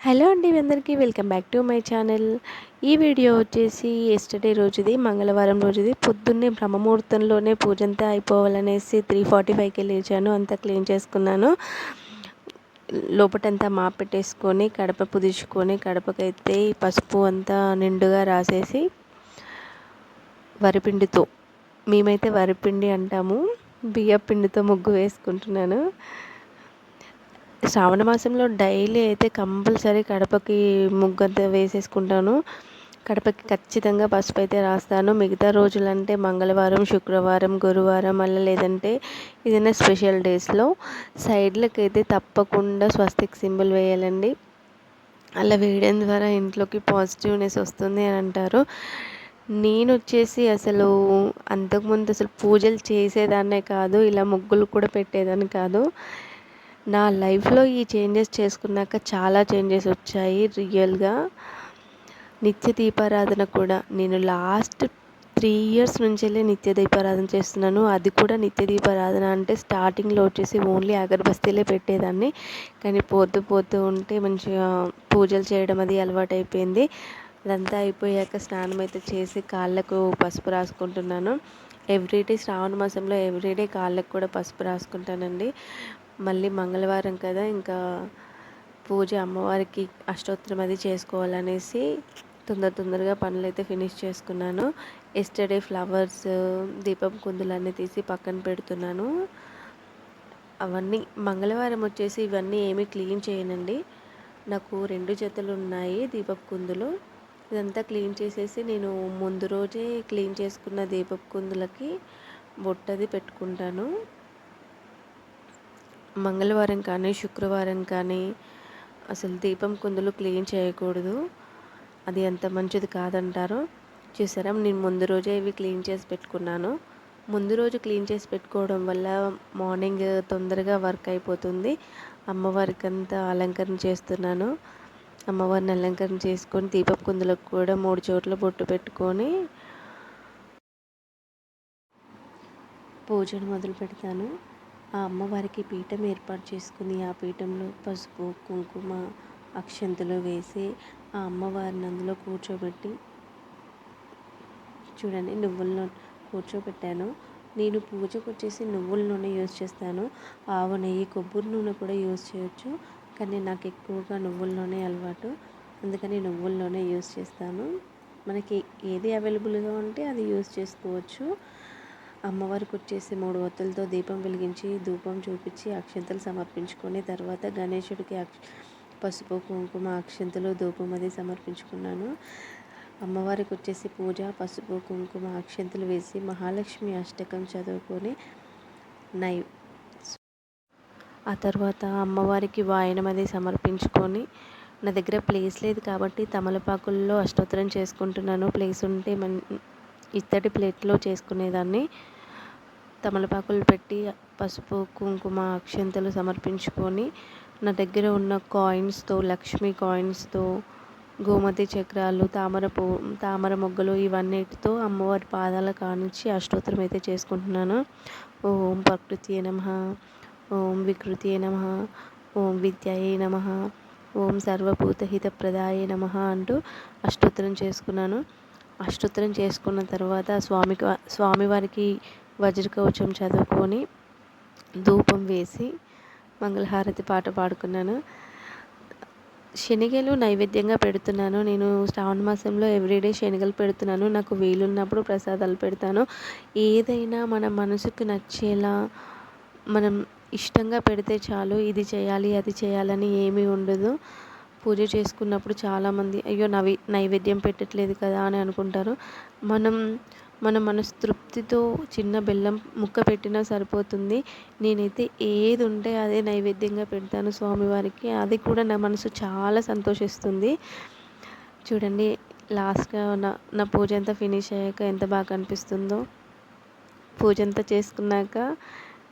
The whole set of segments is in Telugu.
హలో అండి, అందరికీ welcome back to my channel. ఈ వీడియో వచ్చేసి ఎస్టర్డే రోజుది, మంగళవారం రోజుది. పొద్దున్నే బ్రహ్మముహూర్తంలోనే పూజంతా అయిపోవాలనేసి 3:45కి లేచాను. అంతా క్లీన్ చేసుకున్నాను. లోపటంతా మాప్ పెట్టేసుకొని కడప పుదుచుకొని కడపకైతే పసుపు అంతా నిండుగా రాసేసి వరిపిండితో, మేమైతే వరిపిండి అంటాము, బియ్యం పిండితో ముగ్గు వేసుకుంటున్నాను. శ్రావణ మాసంలో డైలీ అయితే కంపల్సరీ కడపకి ముగ్గంతా వేసేసుకుంటాను. కడపకి ఖచ్చితంగా పసుపు అయితే రాస్తాను. మిగతా రోజులంటే మంగళవారం, శుక్రవారం, గురువారం అలా, లేదంటే ఏదైనా స్పెషల్ డేస్లో సైడ్లకి అయితే తప్పకుండా స్వస్తిక్ సింబల్ వేయాలండి. అలా వేయడం ద్వారా ఇంట్లోకి పాజిటివ్నెస్ వస్తుంది అని అంటారు. నేను వచ్చేసి అసలు అంతకుముందు అసలు పూజలు చేసేదాన్నే కాదు, ఇలా ముగ్గులు కూడా పెట్టేదాన్ని కాదు. నా లైఫ్లో ఈ చేంజెస్ చేసుకున్నాక చాలా చేంజెస్ వచ్చాయి రియల్గా. నిత్య దీపారాధన కూడా నేను లాస్ట్ 3 ఇయర్స్ నుంచెల్లే నిత్య దీపారాధన చేస్తున్నాను. అది కూడా నిత్య దీపారాధన అంటే స్టార్టింగ్లో వచ్చేసి ఓన్లీ అగరబస్తీలే పెట్టేదాన్ని. కానీ పోతూ ఉంటే మంచిగా పూజలు చేయడం అది అలవాటైపోయింది. అదంతా అయిపోయాక స్నానం అయితే చేసి కాళ్ళకు పసుపు రాసుకుంటున్నాను. ఎవ్రీడే శ్రావణ మాసంలో ఎవ్రీడే కాళ్ళకు కూడా పసుపు రాసుకుంటానండి. మళ్ళీ మంగళవారం కదా, ఇంకా పూజ అమ్మవారికి అష్టోత్తరం అది చేసుకోవాలనేసి తొందరగా పనులు అయితే ఫినిష్ చేసుకున్నాను. ఎస్టర్డే ఫ్లవర్స్, దీపం కుందులన్నీ తీసి పక్కన పెడుతున్నాను. అవన్నీ మంగళవారం వచ్చేసి ఇవన్నీ ఏమీ క్లీన్ చేయనండి. నాకు 2 జతలు ఉన్నాయి దీపపు కుందులు. ఇదంతా క్లీన్ చేసేసి నేను ముందు రోజే క్లీన్ చేసుకున్న దీపపు కుందులకి బొట్టది పెట్టుకుంటాను. మంగళవారం కానీ శుక్రవారం కానీ అసలు దీపం కుందులు క్లీన్ చేయకూడదు, అది అంత మంచిది కాదంటారు. చూసారా, నేను ముందు రోజే ఇవి క్లీన్ చేసి పెట్టుకున్నాను. ముందు రోజు క్లీన్ చేసి పెట్టుకోవడం వల్ల మార్నింగ్ తొందరగా వర్క్ అయిపోతుంది. అమ్మవారికి అంతా అలంకరణ చేస్తున్నాను. అమ్మవారిని అలంకరణ చేసుకొని దీపపు కుందులకు కూడా 3 చోట్ల బొట్టు పెట్టుకొని పూజను మొదలు పెడతాను. ఆ అమ్మవారికి పీఠం ఏర్పాటు చేసుకుని ఆ పీఠంలో పసుపు, కుంకుమ, అక్షంతలు వేసి ఆ అమ్మవారిని అందులో కూర్చోబెట్టి, చూడండి నువ్వుల కూర్చోబెట్టాను. నేను పూజకు వచ్చేసి నువ్వుల నూనె యూజ్ చేస్తాను. ఆవు నెయ్యి, కొబ్బరి నూనె కూడా యూజ్ చేయొచ్చు, కానీ నాకు ఎక్కువగా నువ్వుల నూనె అలవాటు, అందుకని నువ్వుల నూనె యూజ్ చేస్తాను. మనకి ఏది అవైలబుల్గా ఉంటే అది యూజ్ చేసుకోవచ్చు. అమ్మవారికి వచ్చేసి 3 ఒత్తులతో దీపం వెలిగించి ధూపం చూపించి అక్షంతలు సమర్పించుకొని తర్వాత గణేశుడికి పసుపు, కుంకుమ, అక్షంతలు, ధూపం అది సమర్పించుకున్నాను. అమ్మవారికి వచ్చేసి పూజ, పసుపు, కుంకుమ, అక్షంతలు వేసి మహాలక్ష్మి అష్టకం చదువుకొని ఆ తర్వాత అమ్మవారికి వాయనం అది సమర్పించుకొని, నా దగ్గర ప్లేస్ లేదు కాబట్టి తమలపాకుల్లో అష్టోత్తరం చేసుకుంటున్నాను. ప్లేస్ ఉంటే ఇత్తడి ప్లేట్లో చేసుకునేదాన్ని. తమలపాకులు పెట్టి పసుపు, కుంకుమ, అక్షంతలు సమర్పించుకొని నా దగ్గర ఉన్న కాయిన్స్తో, లక్ష్మీ కాయిన్స్తో, గోమతి చక్రాలు, తామర మొగ్గలు ఇవన్నిటితో అమ్మవారి పాదాల కానించి అష్టోత్తరం అయితే చేసుకుంటున్నాను. ఓం ప్రకృతియే నమః, ఓం వికృతియే నమః, ఓం విద్యాయే నమః, ఓం సర్వభూతహితప్రదాయే నమః అంటూ అష్టోత్తరం చేసుకున్నాను. అష్టోత్తరం చేసుకున్న తర్వాత స్వామివారికి వజ్రకవచం చదువుకొని ధూపం వేసి మంగళహారతి పాట పాడుకున్నాను. శనగలు నైవేద్యంగా పెడుతున్నాను. నేను శ్రావణ మాసంలో ఎవ్రీడే శనగలు పెడుతున్నాను. నాకు వీలున్నప్పుడు ప్రసాదాలు పెడతాను. ఏదైనా మన మనసుకు నచ్చేలా మనం ఇష్టంగా పెడితే చాలు. ఇది చేయాలి, అది చేయాలని ఏమీ ఉండదు. పూజ చేసుకున్నప్పుడు చాలామంది అయ్యో నైవేద్యం పెట్టట్లేదు కదా అని అనుకుంటారు. మన మనసు తృప్తితో చిన్న బెల్లం ముక్క పెట్టినా సరిపోతుంది. నేనైతే ఏది ఉంటే అదే నైవేద్యంగా పెడతాను స్వామివారికి. అది కూడా నా మనసు చాలా సంతోషిస్తుంది. చూడండి, లాస్ట్గా నా పూజ అంతా ఫినిష్ అయ్యాక ఎంత బాగా అనిపిస్తుందో. పూజ అంతా చేసుకున్నాక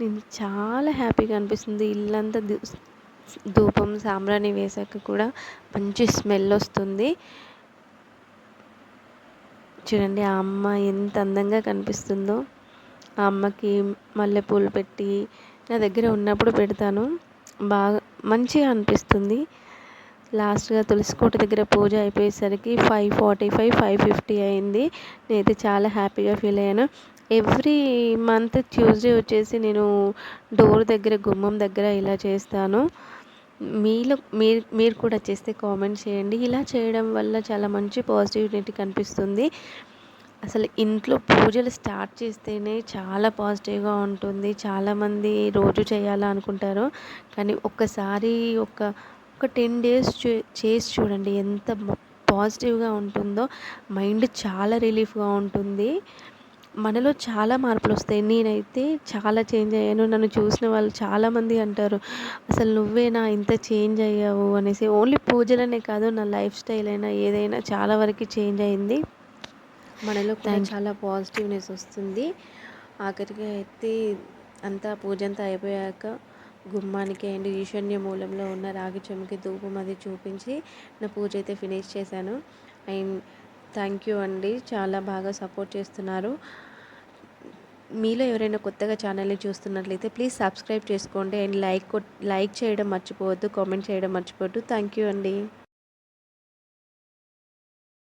నేను చాలా హ్యాపీగా అనిపిస్తుంది. ఇల్లంతా ధూపం సాంబ్రాణి వేసాక కూడా మంచి స్మెల్ వస్తుంది. చూడండి ఆ అమ్మ ఎంత అందంగా కనిపిస్తుందో. ఆ అమ్మకి మల్లెపూలు పెట్టి నా దగ్గర ఉన్నప్పుడు పెడతాను. బాగా మంచిగా అనిపిస్తుంది. లాస్ట్‌గా తులసికోట దగ్గర పూజ అయిపోయేసరికి 5:45, 5:50 అయింది. నేనైతే చాలా హ్యాపీగా ఫీల్ అయ్యాను. ఎవ్రీ మంత్ ట్యూస్‌డే వచ్చేసి నేను డోర్ దగ్గర, గుమ్మం దగ్గర ఇలా చేస్తాను. మీలో మీరు మీరు కూడా చేస్తే కామెంట్ చేయండి. ఇలా చేయడం వల్ల చాలా మంచి పాజిటివిటీ కనిపిస్తుంది. అసలు ఇంట్లో పూజలు స్టార్ట్ చేస్తేనే చాలా పాజిటివ్‌గా ఉంటుంది. చాలామంది రోజు చేయాలా అనుకుంటారు. కానీ ఒక్కసారి ఒక 10 డేస్ చేసి చూడండి ఎంత పాజిటివ్‌గా ఉంటుందో. మైండ్ చాలా రిలీఫ్‌గా ఉంటుంది. మనలో చాలా మార్పులొస్తాయి. నేనైతే చాలా చేంజ్ అయ్యాను. నన్ను చూసిన వాళ్ళు చాలామంది అంటారు, "అసలు నువ్వేనా ఇంత చేంజ్ అయ్యావు" అనేసి. ఓన్లీ పూజలనే కాదు, నా లైఫ్ స్టైల్ అయినా ఏదైనా చాలా వరకు చేంజ్ అయింది. మనలో కూడా చాలా పాజిటివ్నెస్ వస్తుంది. ఆఖరిగా అయితే అంతా పూజ అంతా అయిపోయాక గుమ్మానికి అండ్ ఈశాన్య మూలంలో ఉన్న రాగి చెంబుకి ధూపం అది చూపించి నా పూజ అయితే ఫినిష్ చేశాను. అండ్ థ్యాంక్ యూ అండి, చాలా బాగా సపోర్ట్ చేస్తున్నారు. మీలో ఎవరైనా కొత్తగా ఛానల్ని చూస్తున్నట్లయితే ప్లీజ్ సబ్స్క్రైబ్ చేసుకోండి అండ్ లైక్ చేయడం మర్చిపోవద్దు, కామెంట్ చేయడం మర్చిపోవద్దు. థ్యాంక్ యూ అండి.